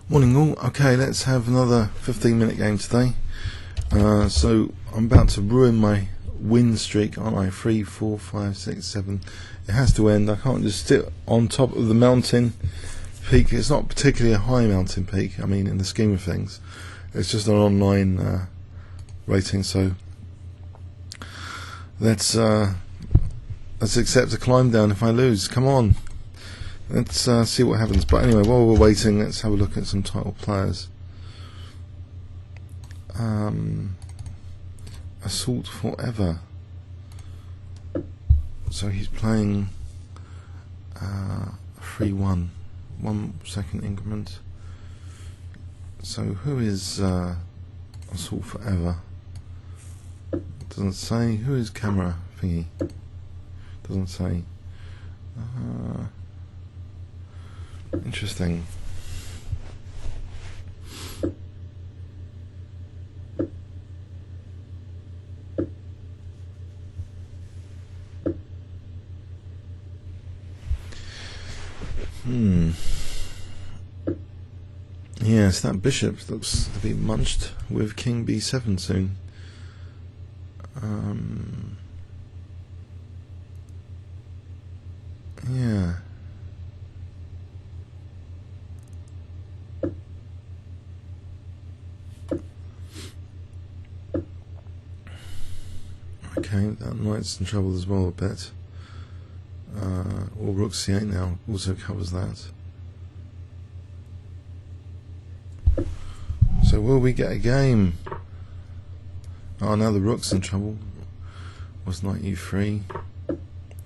Morning all. Okay, let's have another 15-minute game today. So I'm about to ruin my win streak, aren't I? 3, 4, 5, 6, 7. It has to end. I can't just sit on top of the mountain peak. It's not particularly a high mountain peak, I mean, in the scheme of things. It's just an online rating, so let's accept a climb down if I lose. Come on. Let's see what happens. But anyway, while we're waiting, let's have a look at some title players. Assault Forever. So he's playing 3-1, 1 second increment. So who is Assault Forever? Doesn't say. Who is Camera Thingy? Doesn't say. Interesting. Yes, that bishop looks to be munched with King B7 soon. Yeah. Okay, that knight's in trouble as well a bit. Or rook c8 now also covers that. So will we get a game? Oh, now the rook's in trouble. Was knight e3,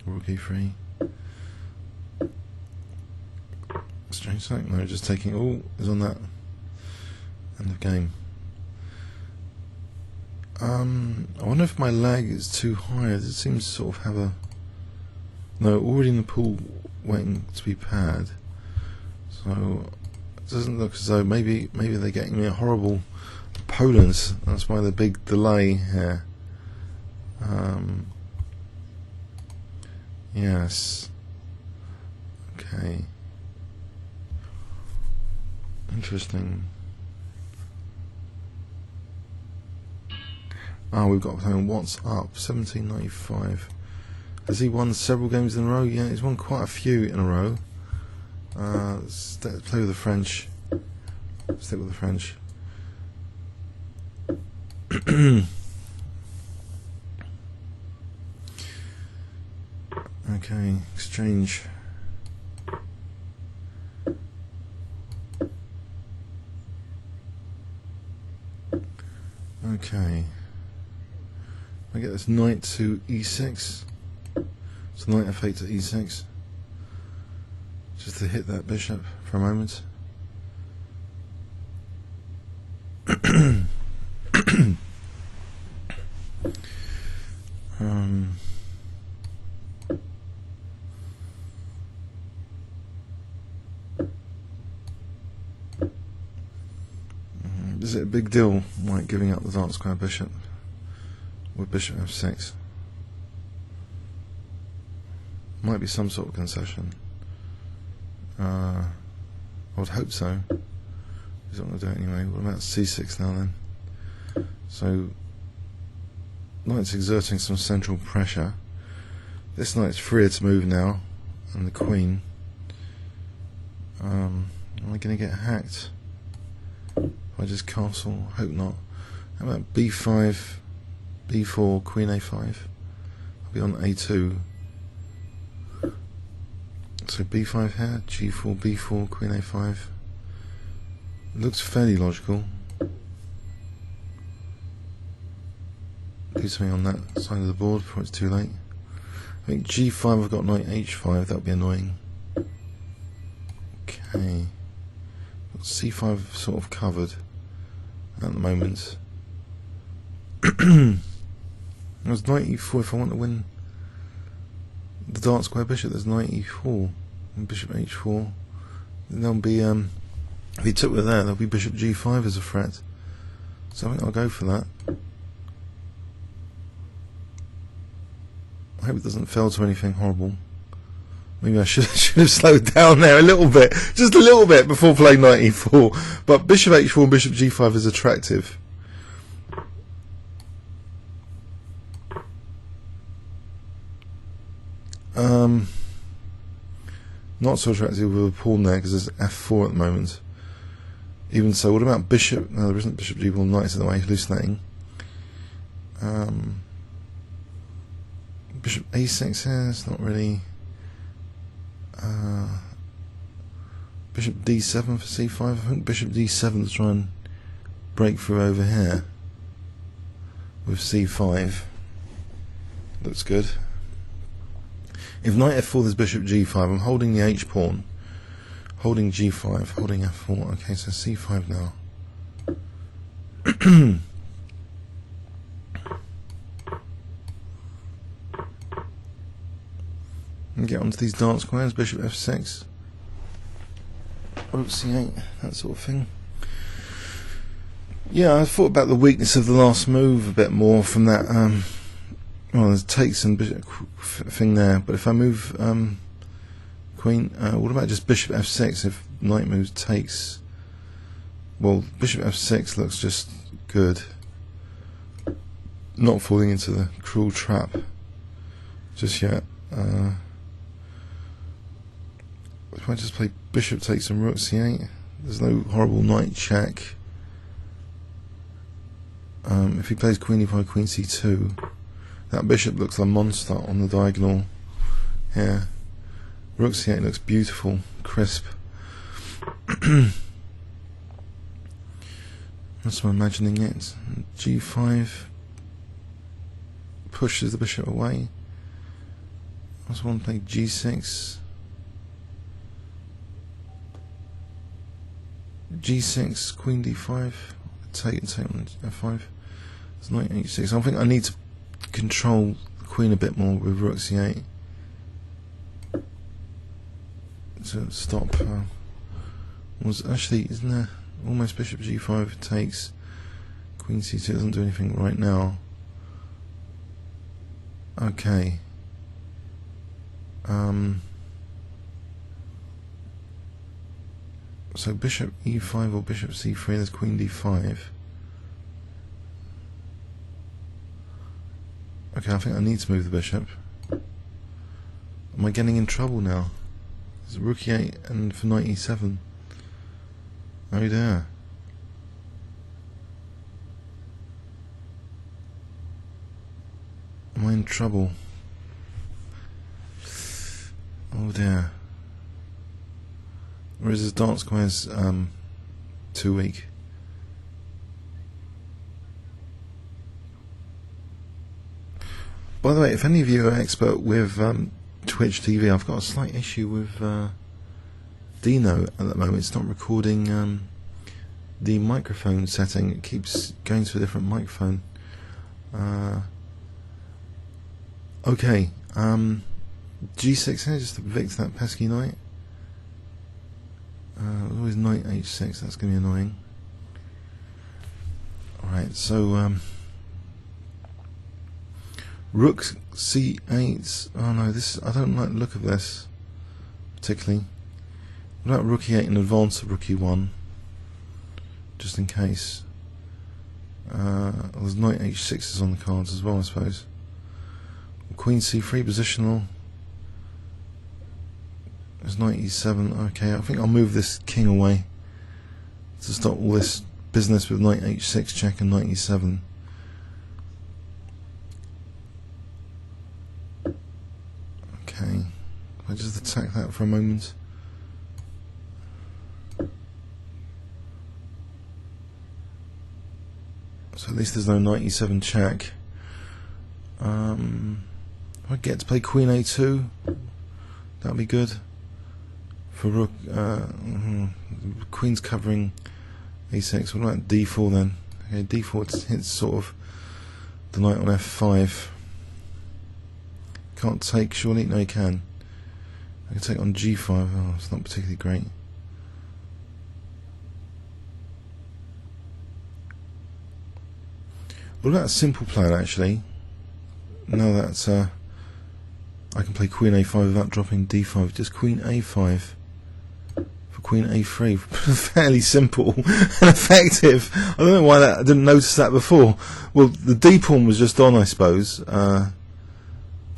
rook e3. Strange thing, no, just taking all is on that end of game. I wonder if my lag is too high. It seems to sort of have a already in the pool waiting to be paired. So it doesn't look as though maybe they're getting me a horrible opponent. That's why the big delay here. Yes. Okay. Interesting. We've got playing WhatsUp 1795. Has he won several games in a row? Yeah, he's won quite a few in a row. Let's play with the French. Stick with the French. Okay, exchange. Okay. I get this knight to e6. So knight f8 to e6. Just to hit that bishop for a moment. Is it a big deal, like giving up the dark square bishop with bishop f6? Might be some sort of concession. I would hope so. He's not going to do it anyway. What about c6 now then? So knight's exerting some central pressure. This knight's freer to move now, and the queen. Am I going to get hacked? If I just castle? Hope not. How about b5, b4, queen a5? I'll be on a2. So b5 here, g4, b4, queen a5. Looks fairly logical. Do something on that side of the board before it's too late. I think g5, I've got knight h5, that would be annoying. Okay. Got c5 sort of covered at the moment. There's knight e4 if I want to win the dark square bishop. There's knight e4 and bishop h4. And there'll be if he took with that, there'll be bishop g5 as a threat. So I think I'll go for that. I hope it doesn't fail to anything horrible. Maybe I should have slowed down there a little bit, just a little bit, before playing knight e4. But bishop h4 and bishop g5 is attractive. Not so attractive with a pawn there because there's f4 at the moment. Even so, what about bishop? No, there isn't bishop g4. Knight's in the way, hallucinating. Bishop a6 here. It's not really. Bishop d7 for c5. I think bishop d7 to try and break through over here with c5. Looks good. If knight f4, there's bishop g5. I'm holding the h pawn, holding g5, holding f4. Okay, so c5 now. And get onto these dark squares. Bishop f6, rook c8, that sort of thing. Yeah, I thought about the weakness of the last move a bit more from that. Well, there's takes and bishop thing there, but if I move queen, what about just bishop f6 if knight moves takes? Well, bishop f6 looks just good. Not falling into the cruel trap just yet. If I just play bishop takes and rook c8, there's no horrible knight check. If he plays queen e5, queen c2, that bishop looks like a monster on the diagonal here. Rook c8 looks beautiful, crisp. That's what I'm imagining it. g5 pushes the bishop away. I also want to play g6. g6, queen d5, take on f5. It's knight h6. I think I need to control the queen a bit more with rook c8 to stop. Was actually, isn't there almost bishop g5 takes, queen c2 doesn't do anything right now. Okay. So bishop e5 or bishop c3, there's queen d5. Okay, I think I need to move the bishop. Am I getting in trouble now? There's rook e8 and for knight e7. Oh dear. Am I in trouble? Oh dear. Or is his dark squares too weak? By the way, if any of you are expert with Twitch TV, I've got a slight issue with Dino at the moment. It's not recording the microphone setting. It keeps going to a different microphone. Okay, g6 here, just to evict that pesky knight. Always knight h6, that's going to be annoying. Alright, so rook c8. Oh no, this, I don't like the look of this particularly. What about rook e8 in advance of rook e1, just in case? There's knight h6 is on the cards as well, I suppose. Queen c3 positional. There's knight e7. Okay, I think I'll move this king away to stop all this business with knight h6 check and knight e7. Okay, I just attack that for a moment. So at least there's no knight e7 check. If I get to play queen a2, that'll be good. For rook, queen's covering a6. What about d4 then? Okay, d4 hits sort of the knight on f5. Can't take, surely? No, you can. I can take on g5. Oh, it's not particularly great. What about a simple plan actually? No, that's I can play Queen A5 without dropping D5. Just Queen A5 for Queen A3. Fairly simple and effective. I don't know why I didn't notice that before. Well, the D pawn was just on, I suppose.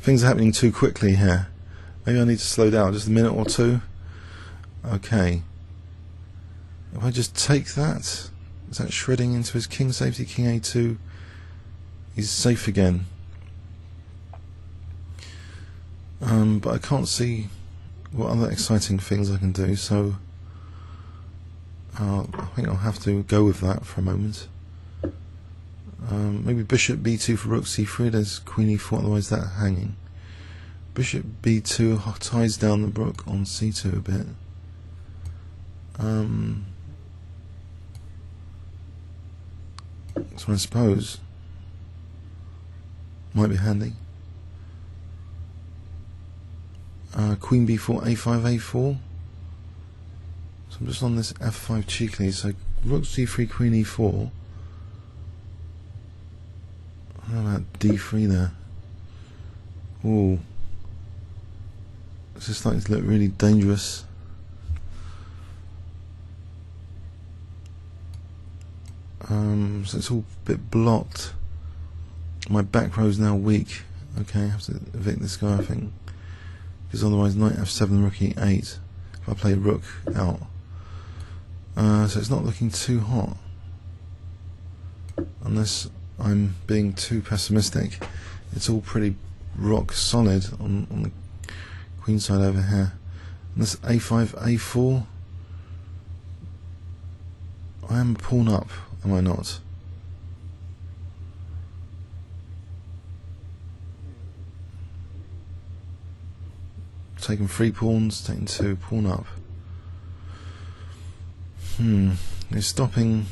Things are happening too quickly here. Maybe I need to slow down just a minute or two. Okay. If I just take that, is that shredding into his king safety? King A2. He's safe again. But I can't see what other exciting things I can do, so I think I'll have to go with that for a moment. Maybe bishop b2 for rook c3, there's queen e4, otherwise that hanging. Bishop b2 ties down the rook on c2 a bit. So I suppose might be handy. Queen b4, a5, a4. So I'm just on this f5 cheekily. So rook c3, queen e4. How about d3 there? Ooh, this is starting to look really dangerous. So it's all a bit blocked. My back row is now weak. Okay, I have to evict this guy, I think, because otherwise knight f7, rook e8. If I play rook out, so it's not looking too hot, unless I'm being too pessimistic. It's all pretty rock solid on the queen side over here. And this a5, a4. I am a pawn up, am I not? Taking 3 pawns, taking 2, pawn up. They're stopping.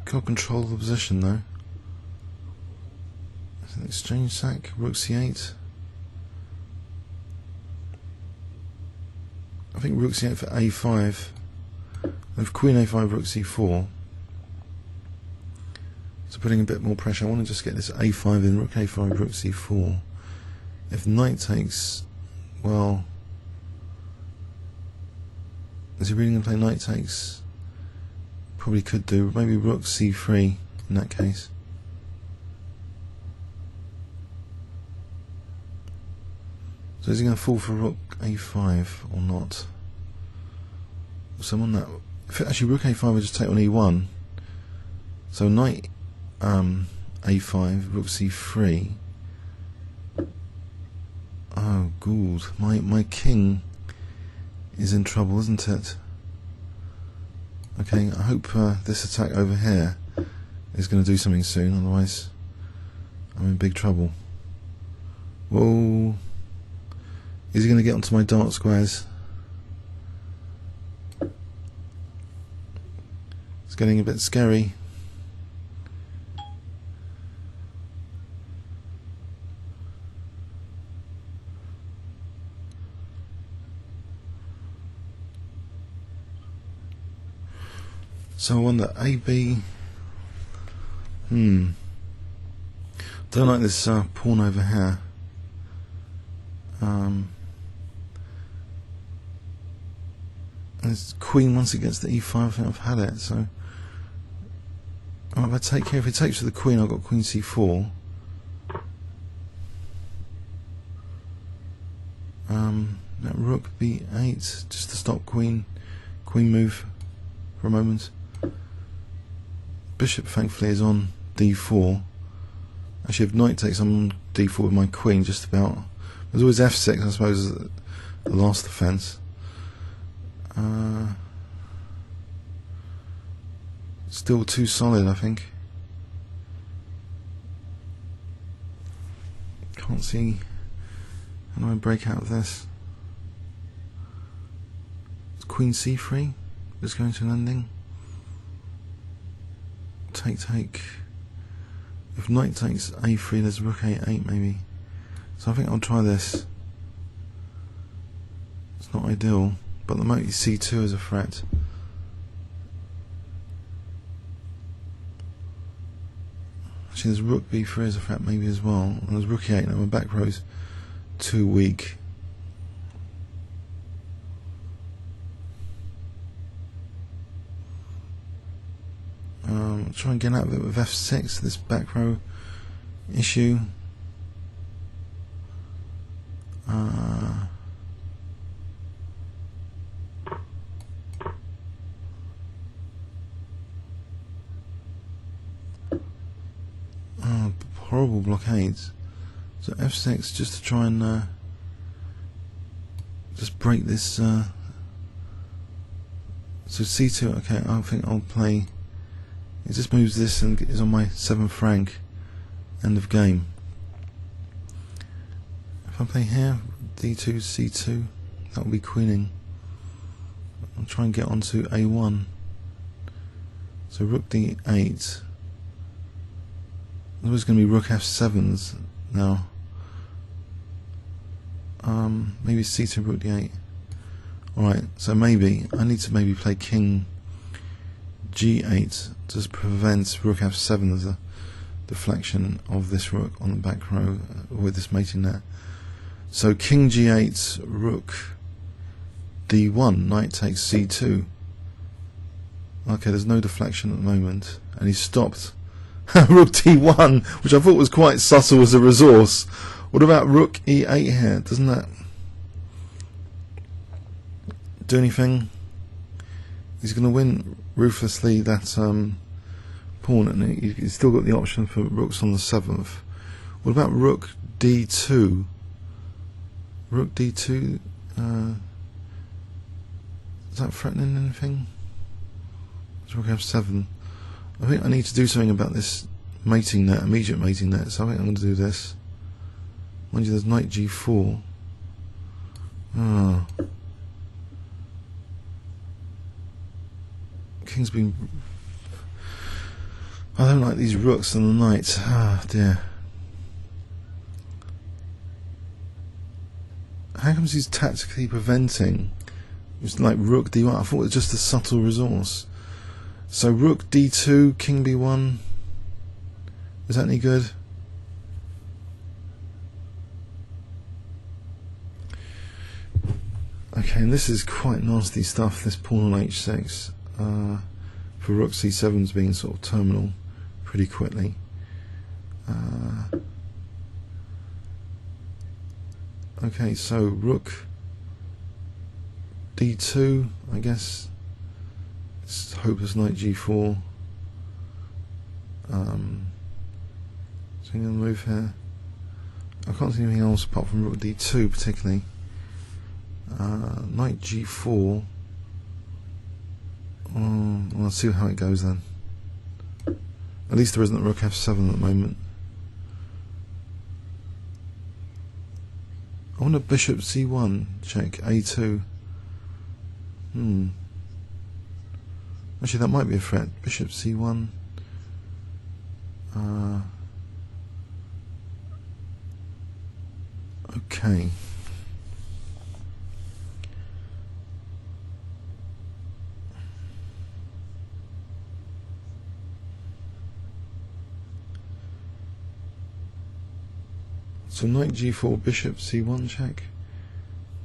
Can't control the position though. It's an exchange sack, rook c8. I think rook c8 for a5. With queen a5, rook c4. So putting a bit more pressure. I want to just get this a5 in, rook a5, rook c4. If knight takes, well, is he really going to play knight takes? Probably could do. Maybe rook c3 in that case. So is he going to fall for rook a5 or not? So I'm on that. If actually rook a5 would just take on e1. So knight a5, rook c3. Oh, good. My king is in trouble, isn't it? Okay, I hope this attack over here is going to do something soon, otherwise I'm in big trouble. Whoa. Is he going to get onto my dark squares? It's getting a bit scary. So I wonder, AB. Don't like this pawn over here. And it's queen once it gets to e5. I think I've had it. So if I take here, if it takes to the queen, I've got queen c4. That rook b8 just to stop queen move for a moment. Bishop thankfully is on d4. Actually, if knight takes, I'm on d4 with my queen just about. There's always f6, I suppose, the last defense. Still too solid, I think. Can't see. How do I break out of this? It's queen c3. Just going to an ending. Take. If knight takes a3, there's rook a8 maybe. So I think I'll try this. It's not ideal, but there might be c2 as a threat. Actually, there's rook b3 as a threat maybe as well. And there's rook e8. Now my back row's too weak. Try and get out of it with f6, this back row issue. Horrible blockades. So f6 just to try and just break this. So c2. Okay, I think I'll play. It just moves this and is on my 7th rank. End of game. If I play here, d2, c2, that will be queening. I'll try and get onto a1. So rook d8. There's going to be rook f7s now. Maybe c2, rook d8. Alright, so maybe I need to maybe play king g8 to prevent rook f7 as a deflection of this rook on the back row with this mating net. So king g8, rook d1, knight takes c2. Okay, there's no deflection at the moment, and he's stopped. Rook d1, which I thought was quite subtle as a resource. What about rook e8 here? Doesn't that do anything? He's going to win ruthlessly that pawn, and he's still got the option for rooks on the 7th. What about rook d2? Rook d2, is that threatening anything? It's rook f7. I think I need to do something about this mating net, immediate mating net, so I think I'm going to do this. Mind you, there's knight g4. King's been... I don't like these rooks and the knights. Ah, dear. How comes he's tactically preventing? It's like rook d1. I thought it was just a subtle resource. So rook d2, king b1. Is that any good? Okay, and this is quite nasty stuff, this pawn on h6. For rook c7's being sort of terminal pretty quickly. Okay, so rook d2, I guess. It's hopeless knight g4. So I'm going to move here. I can't see anything else apart from rook d2 particularly. Knight g4. I'll see how it goes then. At least there isn't a rook f7 at the moment. I want a bishop c1 check a2. Actually, that might be a threat. Bishop c1. Okay. So knight g4, bishop c1 check.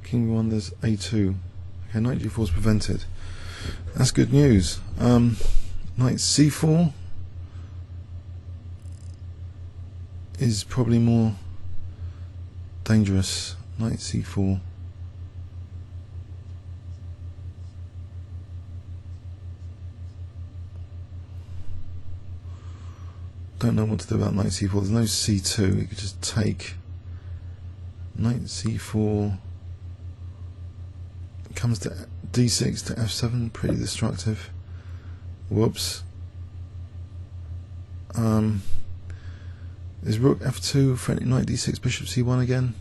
King b1, there's a2. Okay, knight g4 is prevented. That's good news. Knight c4 is probably more dangerous. Knight c4. Don't know what to do about knight c4. There's no c2. You could just take knight c4. Comes to d6 to f7. Pretty destructive. Whoops. Is rook f2 threatening knight d6, bishop c1 again?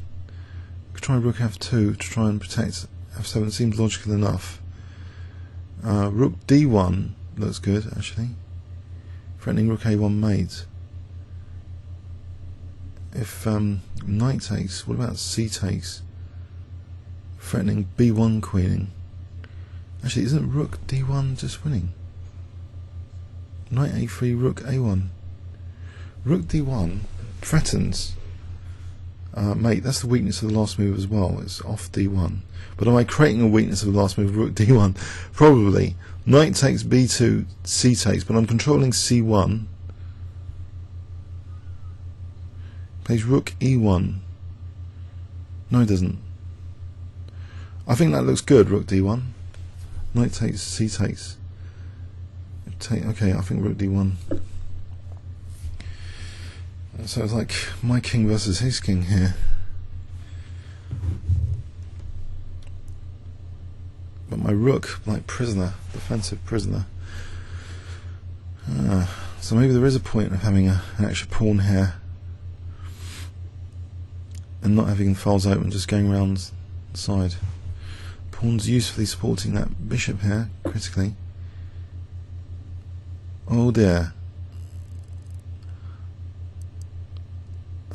Could try rook f2 to try and protect f7. Seems logical enough. Rook d1 looks good actually. Threatening rook a1 mate. If knight takes, what about c takes? Threatening b1 queening. Actually, isn't rook d1 just winning? Knight a3, rook a1. Rook d1 threatens mate, that's the weakness of the last move as well. It's off d1. But am I creating a weakness of the last move, rook d1? Probably. Knight takes b2, c takes, but I'm controlling c1. Plays rook e1. No, it doesn't. I think that looks good, rook d1. Knight takes, c takes. Okay, I think rook d1. So it's like my king versus his king here. But my rook, like prisoner, defensive prisoner. So maybe there is a point of having an extra pawn here and not having files open, just going around the side. Pawn's usefully supporting that bishop here, critically. Oh dear.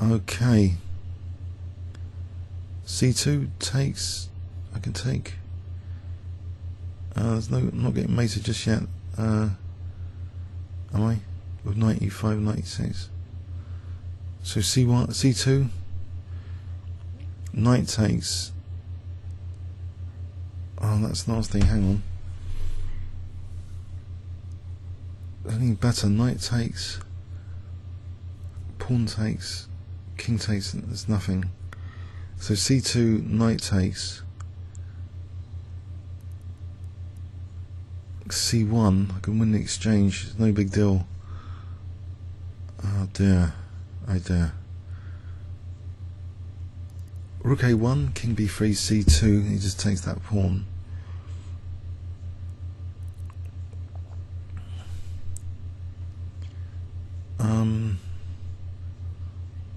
Okay. C2 takes. I can take. There's no. I'm not getting mated just yet. Am I? With knight e5, knight e6. So C1, C2. Knight takes. Oh, that's nasty. Hang on. Anything better? Knight takes. Pawn takes. King takes. There's nothing. So C2, knight takes. C1. I can win the exchange. It's no big deal. Oh dear. Oh dear. Rook A1, King B3, C2. He just takes that pawn.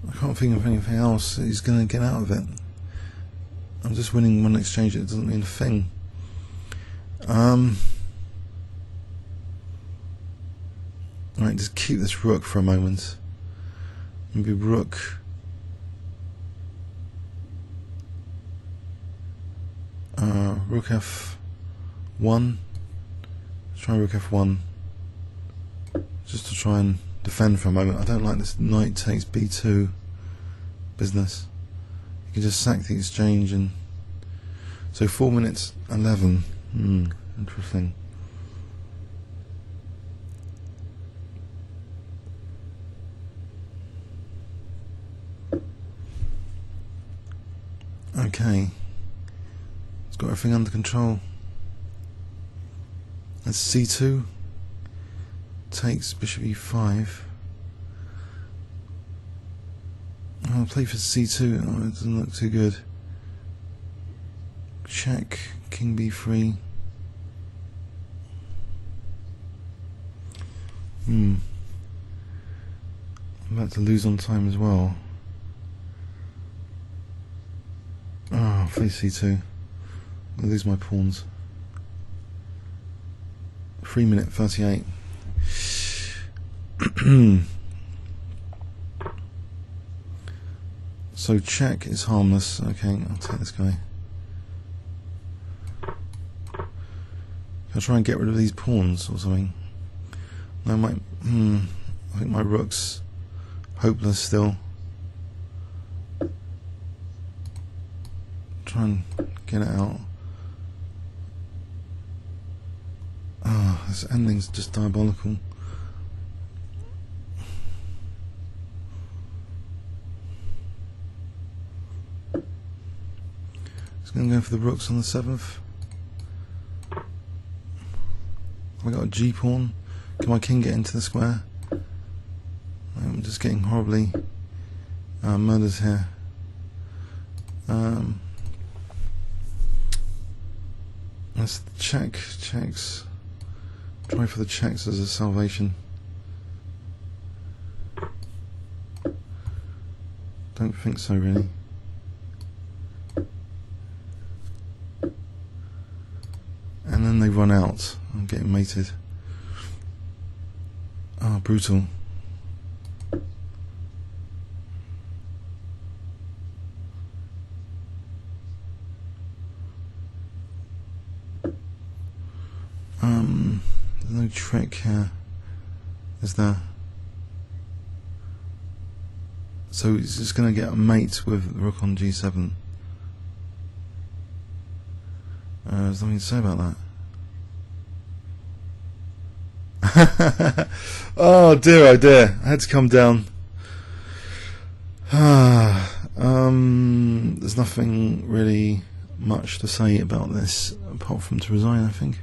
I can't think of anything else he's going to get out of it. I'm just winning one exchange. It doesn't mean a thing. Right, just keep this rook for a moment. Maybe rook. Rook F1. Let's try rook F1. Just to try and defend for a moment. I don't like this knight takes B2 business. You can just sack the exchange and so 4 minutes 11. Interesting. Okay. It's got everything under control. That's C2. Takes bishop e5. I'll play for c2. Oh, it doesn't look too good. Check, king b3. I'm about to lose on time as well. Oh, play c2. I'll lose my pawns. 3 minute 38. So check is harmless. Okay, I'll take this guy. I'll try and get rid of these pawns or something. No, I think my rook's hopeless still. Try and get it out. Oh, this ending's just diabolical. Going to go for the rooks on the 7th. I got a G pawn. Can my king get into the square? I'm just getting horribly murders here. Let's checks. Try for the checks as a salvation. Don't think so, really. And then they run out. I'm getting mated. Ah, brutal. There's no trick here, is there? So he's just going to get a mate with rook on g7. There's nothing to say about that. Oh dear, oh dear. I had to come down. There's nothing really much to say about this apart from to resign, I think.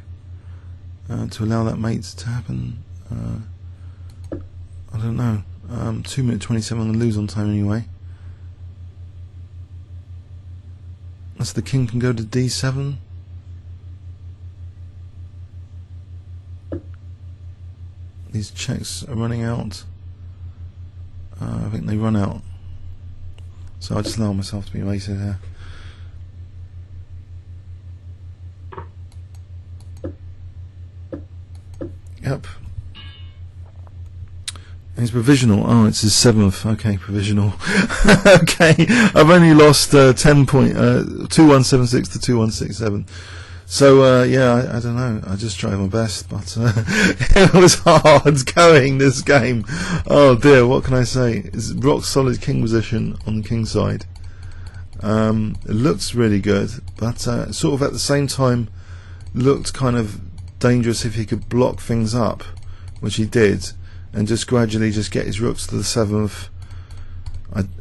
To allow that mate to happen. I don't know. 2 minute 27 on the lose on time anyway. So the king can go to d7. These checks are running out. I think they run out. So I just allow myself to be mated here. Yep. And it's provisional. Oh, it's his 7th. Okay, provisional. Okay, I've only lost 10 point, 2176 to 2167. So yeah, I don't know. I just tried my best, but it was hard going this game. Oh dear, what can I say? It's rock solid king position on the king side. It looks really good, but sort of at the same time looked kind of dangerous if he could block things up, which he did, and just gradually just get his rooks to the 7th.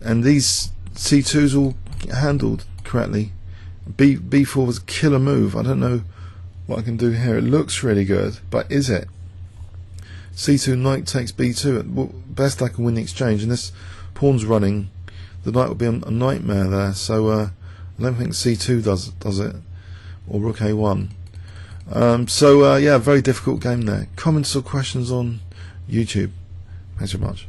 And these c2s all handled correctly. B4 was a killer move. I don't know what I can do here. It looks really good, but is it? C2 knight takes B2. At best I can win the exchange, and this pawn's running. The knight would be a nightmare there. So I don't think C2 does it, or rook A1. So yeah, very difficult game there. Comments or questions on YouTube. Thanks very much.